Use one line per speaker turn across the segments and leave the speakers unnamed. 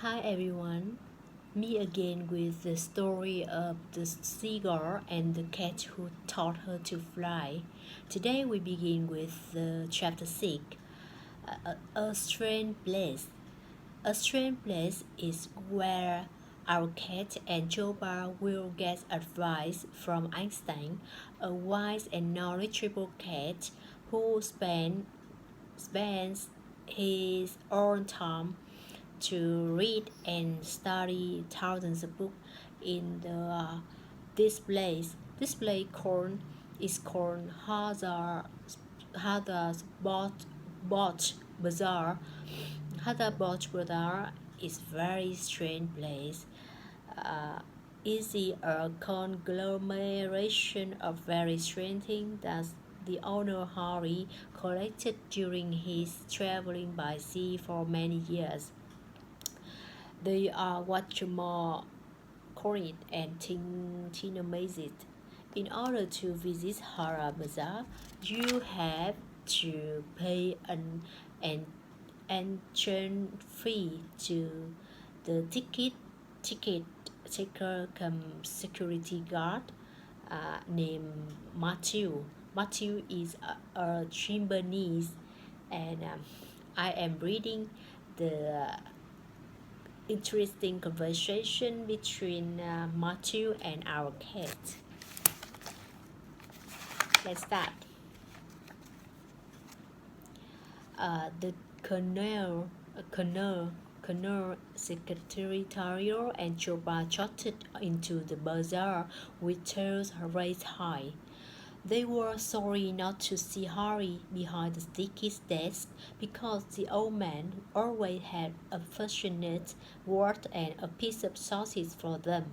Hi everyone, me again with the story of the seagull and the cat who taught her to fly. Today we begin with chapter 6, a strange place. A strange place is where our cat and Joba will get advice from Einstein, a wise and knowledgeable cat who spends his own time to read and study thousands of books in this place. This place is called Hadar Bot Bazaar. Hadar Bot Bazaar is very strange place. Uh, is a conglomeration of very strange things that the owner Harry collected during his traveling by sea for many years. They are what more current and Tinamazit. In order to visit Hara Bazaar, you have to pay an entrance fee to the ticket taker come security guard named Matthew. Matthew is a Chimbonese, and I am reading the interesting conversation between Matthew and our cat. Let's start. The Colonel Secretarial and Joba trotted into the bazaar with tails raised high. They were sorry not to see Harry behind the sticky desk because the old man always had a affectionate word and a piece of sausage for them.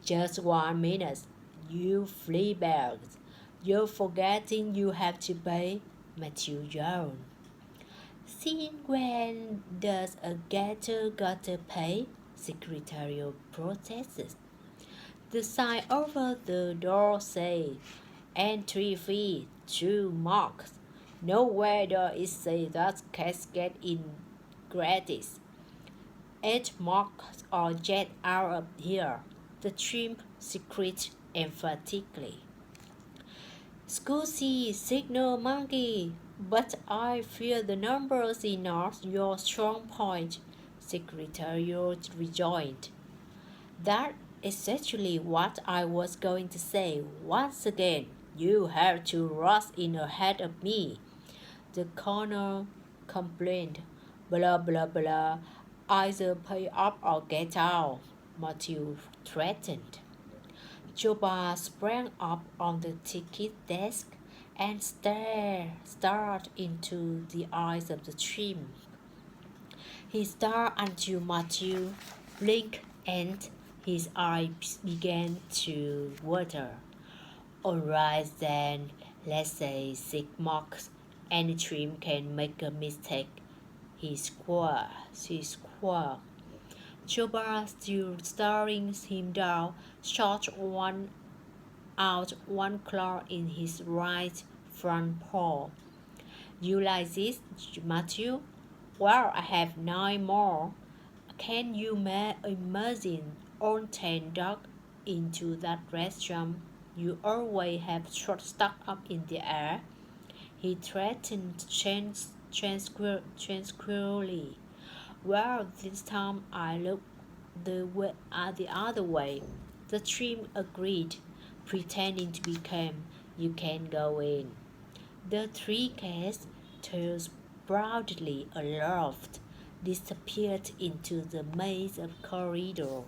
Just 1 minute, you flea bags. You're forgetting you have to pay, Matthew yawned. Since when does a gator gotta pay? Secretarial protested. The sign over the door said, Entry fee, 2 marks. Nowhere does it say that cats get in gratis. 8 marks or get out of here, the trim secret emphatically. Scusi, signal monkey, but I fear the numbers is not your strong point, Secretariat rejoined. That is actually what I was going to say. Once again, you have to rush in ahead of me, the colonel complained. Blah blah blah. Either pay up or get out, Matthew threatened. Joba sprang up on the ticket desk and stared into the eyes of the trim. He stared until Matthew blinked and his eyes began to water. Alright then, let's say 6 marks. Any trim can make a mistake. He squawked. Joba, still staring him down, shot one claw in his right front paw. You like this, Matthew? Well, I have 9 more. Can you imagine all 10 duck into that restaurant? You always have stuck up in the air. He threatened tranquilly. Well, this time I looked the other way. The trim agreed, pretending to be calm. You can go in. The 3 cats, tails proudly aloft, disappeared into the maze of corridor.